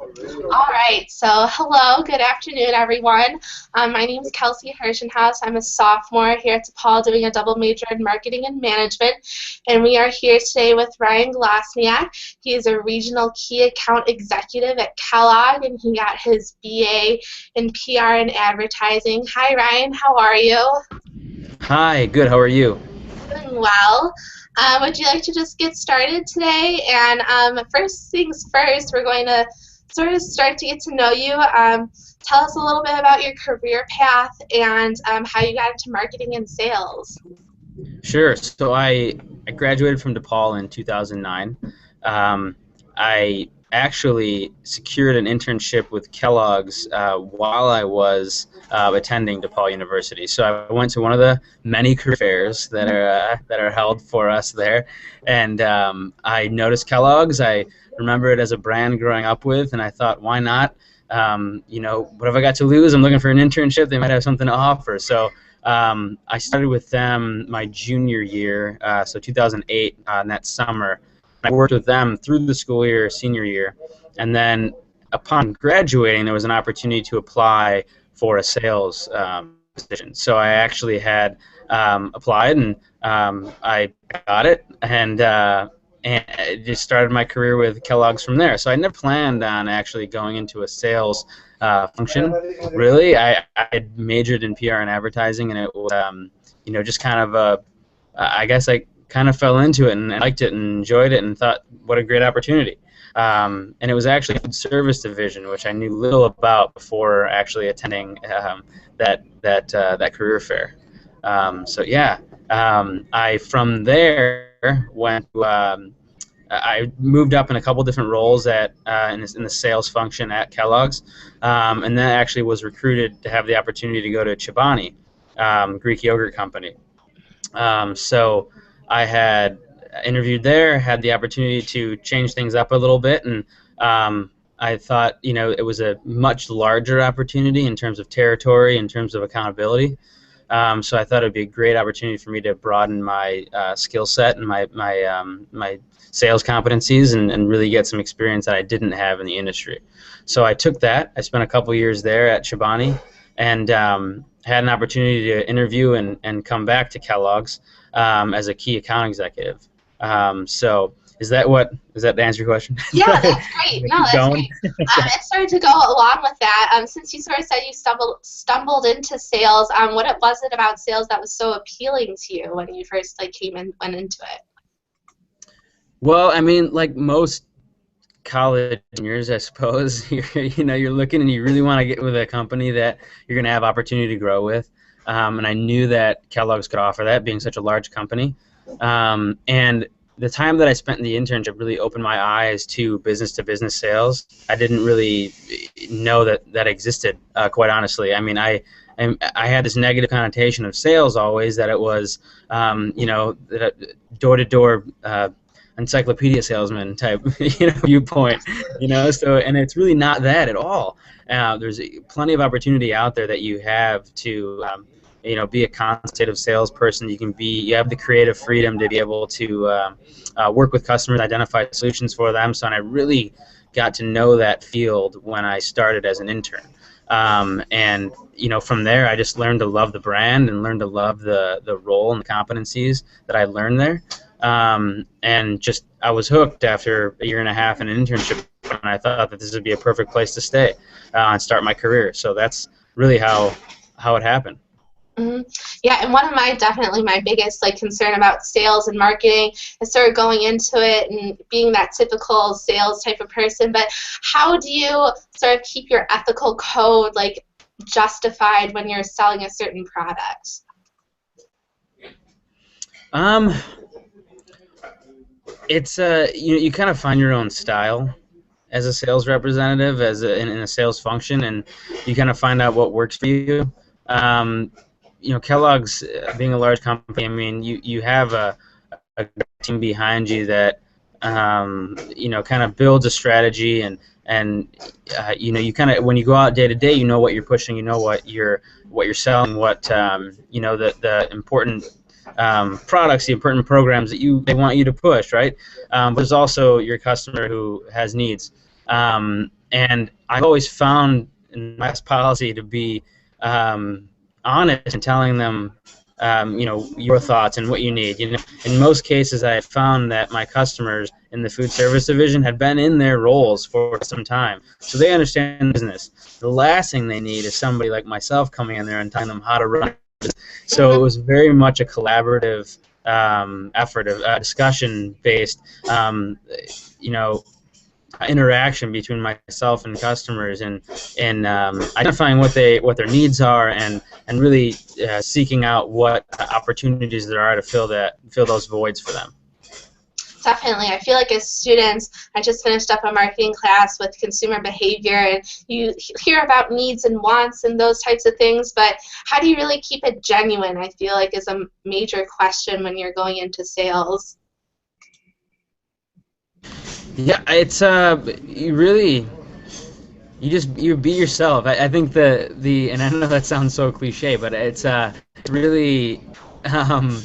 All right, so hello, good afternoon, everyone. My name is Kelsey Hershenhouse. I'm a sophomore here at DePaul doing a double major in marketing and management, and we are here today with Ryan Glosniak. He is a regional key account executive at Kellogg, and he got his BA in PR and advertising. Hi, Ryan, how are you? Hi, good. How are you? Doing well. Would you like to just get started today? And first things first, we're going to sort of start to get to know you. Tell us a little bit about your career path and how you got into marketing and sales. Sure. So I graduated from DePaul in 2009. I actually secured an internship with Kellogg's while I was attending DePaul University. So I went to one of the many career fairs that are held for us there, and I noticed Kellogg's. I remember it as a brand growing up with, and I thought, why not? What have I got to lose? I'm looking for an internship. They might have something to offer. So I started with them my junior year, so 2008, in that summer. I worked with them through the school year, senior year, and then upon graduating, there was an opportunity to apply for a sales position. So I actually had applied, and I got it, and I just started my career with Kellogg's from there. So I never planned on actually going into a sales function. Really, I had majored in PR and advertising, and it was just kind of I guess I kind of fell into it and liked it and enjoyed it and thought, what a great opportunity. And it was actually a food service division, which I knew little about before actually attending that career fair. So yeah, I from there went to I moved up in a couple different roles in the sales function at Kellogg's, and then actually was recruited to have the opportunity to go to Chobani, Greek yogurt company. So I had interviewed there, had the opportunity to change things up a little bit, and I thought it was a much larger opportunity in terms of territory, in terms of accountability. So I thought it would be a great opportunity for me to broaden my skill set and my sales competencies and really get some experience that I didn't have in the industry. So I took that. I spent a couple years there at Chobani and had an opportunity to interview and come back to Kellogg's as a key account executive. So does that answer your question? Yeah, that's great. No, Keep that's going. great. And started to go along with that. Since you sort of said you stumbled into sales, what was it about sales that was so appealing to you when you first came and went into it? Well, I mean, like most college years, I suppose, you're looking and you really want to get with a company that you're going to have opportunity to grow with. And I knew that Kellogg's could offer that, being such a large company. And the time that I spent in the internship really opened my eyes to business sales. I didn't really know that existed, quite honestly. I mean, I had this negative connotation of sales always, that it was, door-to-door encyclopedia salesman type viewpoint. So, and it's really not that at all. There's plenty of opportunity out there that you have to be a consultative salesperson. You have the creative freedom to be able to work with customers, identify solutions for them. So, and I really got to know that field when I started as an intern. And from there, I just learned to love the brand and learned to love the role and the competencies that I learned there. And just I was hooked after a year and a half in an internship, and I thought that this would be a perfect place to stay and start my career. So that's really how it happened. hmm Yeah, and one of definitely my biggest concern about sales and marketing is sort of going into it and being that typical sales type of person. But how do you sort of keep your ethical code justified when you're selling a certain product? Um, it's you kind of find your own style as a sales representative, in a sales function, and you kind of find out what works for you. Um, Kellogg's, being a large company, I mean, you have a team behind you that kind of builds a strategy, and you kind of, when you go out day to day, you know what you're pushing, you know what you're selling, what the important products, the important programs that they want you to push, right? But there's also your customer who has needs. And I've always found in my policy to be honest and telling them, your thoughts and what you need. In most cases, I have found that my customers in the food service division had been in their roles for some time, so they understand business. The last thing they need is somebody like myself coming in there and telling them how to run it. So it Mhm. was very much a collaborative effort, of discussion based. You know, interaction between myself and customers, and identifying what their needs are, and really seeking out what opportunities there are to fill those voids for them. Definitely. I feel like as students, I just finished up a marketing class with consumer behavior, and you hear about needs and wants and those types of things, but how do you really keep it genuine, I feel like is a major question when you're going into sales. Yeah, it's you really you be yourself. I think the and I know that sounds so cliche, but it's really um,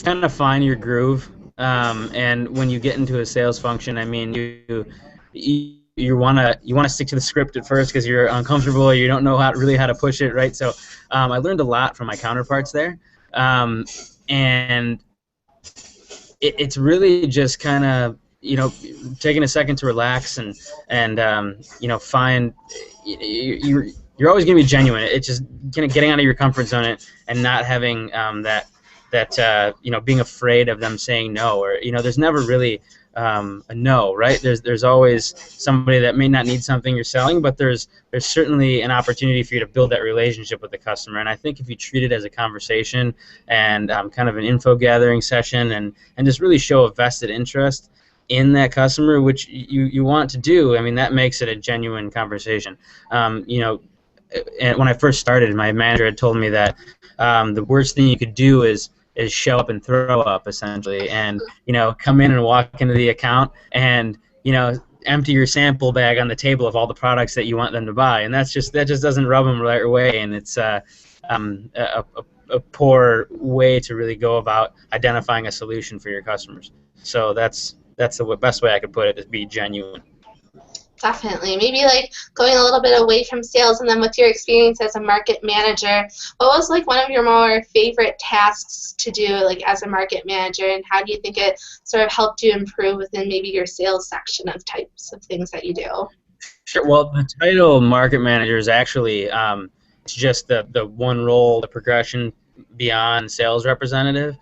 kind of find your groove. And when you get into a sales function, I mean, you wanna stick to the script at first because you're uncomfortable, or you don't know how to push it, right? So I learned a lot from my counterparts there, and it's really just kind of taking a second to relax, and find you're always going to be genuine. It's just kind of getting out of your comfort zone, and not having that being afraid of them saying no, or there's never really a no, right? There's always somebody that may not need something you're selling, but there's certainly an opportunity for you to build that relationship with the customer. And I think if you treat it as a conversation, and kind of an info gathering session, and just really show a vested interest in that customer, which you want to do, I mean, that makes it a genuine conversation. And when I first started, my manager had told me that the worst thing you could do is show up and throw up, essentially, and come in and walk into the account, and empty your sample bag on the table of all the products that you want them to buy, and that just doesn't rub them the right way, and it's a poor way to really go about identifying a solution for your customers. So that's the best way I could put it, is be genuine. Definitely. Maybe like going a little bit away from sales, and then with your experience as a market manager, what was like one of your more favorite tasks to do like as a market manager, and how do you think it sort of helped you improve within maybe your sales section of types of things that you do? Sure. Well, the title market manager is actually it's just the one role, the progression beyond sales representative.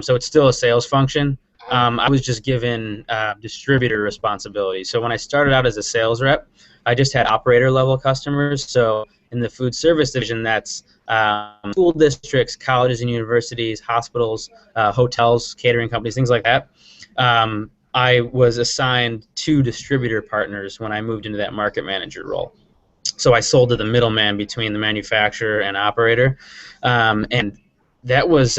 So it's still a sales function. I was just given distributor responsibility. So when I started out as a sales rep, I just had operator level customers. So in the food service division, that's school districts, colleges and universities, hospitals, hotels, catering companies, things like that. I was assigned two distributor partners when I moved into that market manager role. So I sold to the middleman between the manufacturer and operator, and that was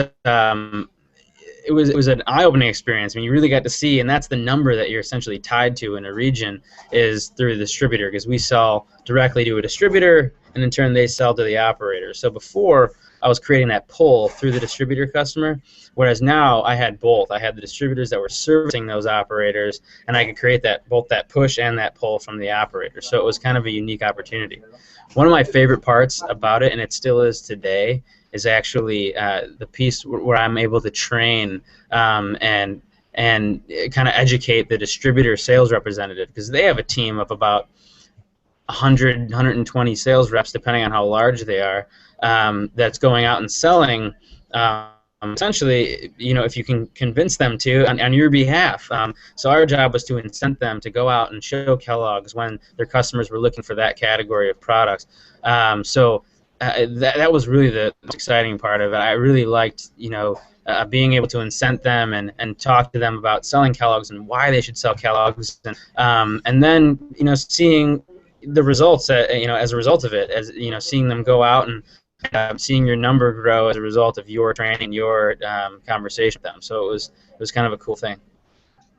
it was an eye-opening experience. I mean, you really got to see, and that's the number that you're essentially tied to in a region, is through the distributor, because we sell directly to a distributor, and in turn they sell to the operator. So before, I was creating that pull through the distributor customer, whereas now I had both. I had the distributors that were servicing those operators, and I could create both that push and that pull from the operator. So it was kind of a unique opportunity. One of my favorite parts about it, and it still is today, is actually the piece where I'm able to train and kind of educate the distributor sales representative, because they have a team of about 100, 120 sales reps, depending on how large they are, that's going out and selling. Essentially, if you can convince them to on your behalf. So our job was to incent them to go out and show Kellogg's when their customers were looking for that category of products. That was really the most exciting part of it. I really liked, being able to incent them and talk to them about selling Kellogg's and why they should sell Kellogg's, and then seeing the results, as a result of it, as seeing them go out and seeing your number grow as a result of your training, your conversation with them. So it was kind of a cool thing.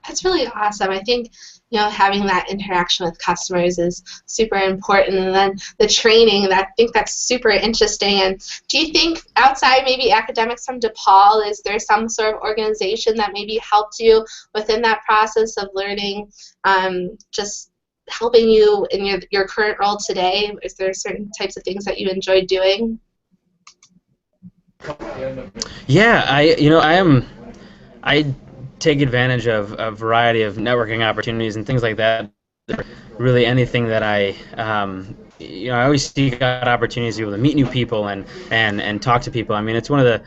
That's really awesome. I think, having that interaction with customers is super important. And then the training, I think that's super interesting. And do you think outside maybe academics from DePaul, is there some sort of organization that maybe helped you within that process of learning just helping you in your current role today? Is there certain types of things that you enjoy doing? Yeah, I take advantage of a variety of networking opportunities and things like that. Really, anything that I always seek out opportunities to be able to meet new people and talk to people. I mean, it's one of the,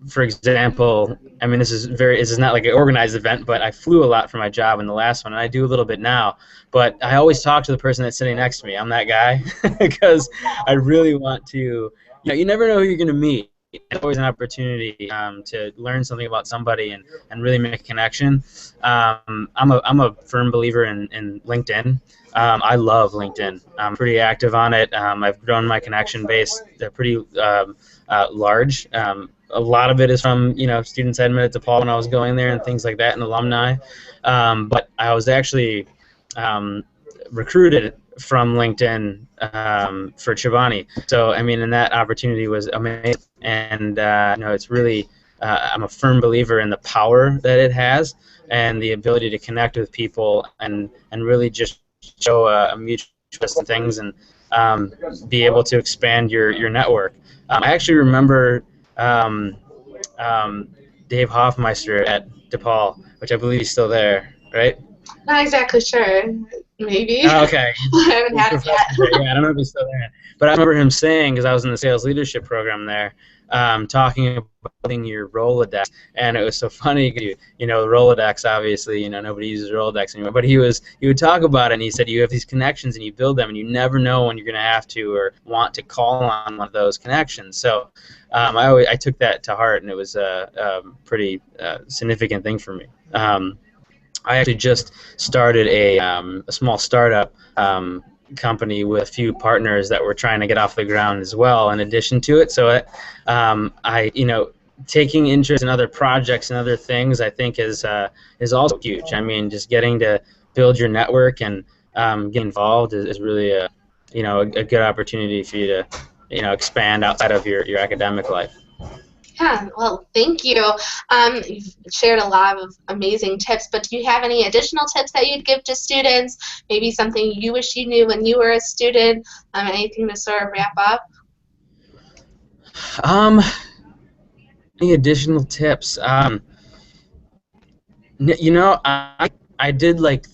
for example, I mean, this is not like an organized event, but I flew a lot for my job in the last one, and I do a little bit now. But I always talk to the person that's sitting next to me. I'm that guy because I really want to. You never know who you're going to meet. It's always an opportunity to learn something about somebody and really make a connection. I'm a firm believer in LinkedIn. I love LinkedIn. I'm pretty active on it. I've grown my connection base pretty large. A lot of it is from students I met at DePaul when I was going there and things like that, and alumni. But I was actually recruited from LinkedIn for Chobani. So I mean, and that opportunity was amazing, and it's really I'm a firm believer in the power that it has and the ability to connect with people and really just show a mutual interest in things and be able to expand your network. I actually remember Dave Hoffmeister at DePaul, which I believe he's still there, right? Not exactly sure. Maybe. Oh, okay. I haven't had it yet. Yeah, I don't know if he's still there. But I remember him saying, because I was in the sales leadership program there, talking about building your Rolodex. And it was so funny, the Rolodex, obviously, nobody uses Rolodex anymore. But he would talk about it, and he said you have these connections, and you build them, and you never know when you're going to have to or want to call on one of those connections. So I took that to heart, and it was a pretty significant thing for me. I actually just started a small startup company with a few partners that were trying to get off the ground as well. In addition to it, so taking interest in other projects and other things, I think is also huge. I mean, just getting to build your network and get involved is really a good opportunity for you to expand outside of your academic life. Yeah, well, thank you. You've shared a lot of amazing tips, but do you have any additional tips that you'd give to students? Maybe something you wish you knew when you were a student? Anything to sort of wrap up? Any additional tips? I did like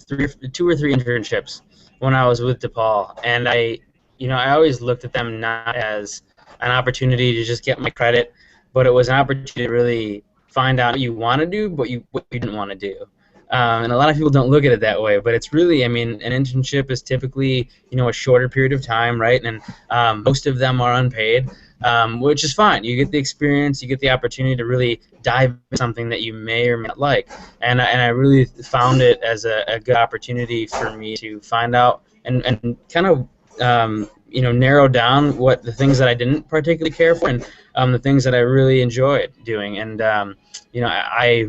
two or three internships when I was with DePaul, and I always looked at them not as an opportunity to just get my credit, but it was an opportunity to really find out what you want to do, but what you didn't want to do. And a lot of people don't look at it that way, but it's really, I mean, an internship is typically, a shorter period of time, right? And most of them are unpaid, which is fine. You get the experience, you get the opportunity to really dive into something that you may or may not like. And I really found it as a good opportunity for me to find out and kind of narrow down what the things that I didn't particularly care for and the things that I really enjoyed doing. And I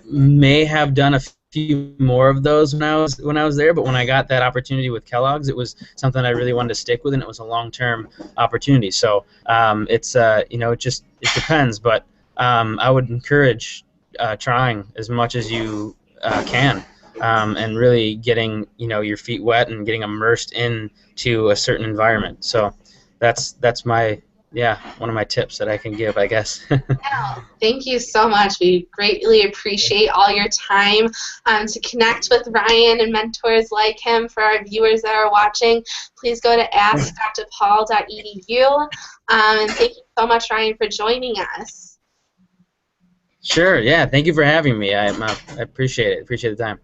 may have done a few more of those when I was there, but when I got that opportunity with Kellogg's, it was something I really wanted to stick with, and it was a long-term opportunity. So it depends, but I would encourage trying as much as you can. And really getting your feet wet and getting immersed into a certain environment. So that's one of my tips that I can give, I guess. Yeah, thank you so much. We greatly appreciate all your time to connect with Ryan and mentors like him. For our viewers that are watching, please go to askdrpaul.edu. And thank you so much, Ryan, for joining us. Sure. Yeah. Thank you for having me. I appreciate it. Appreciate the time.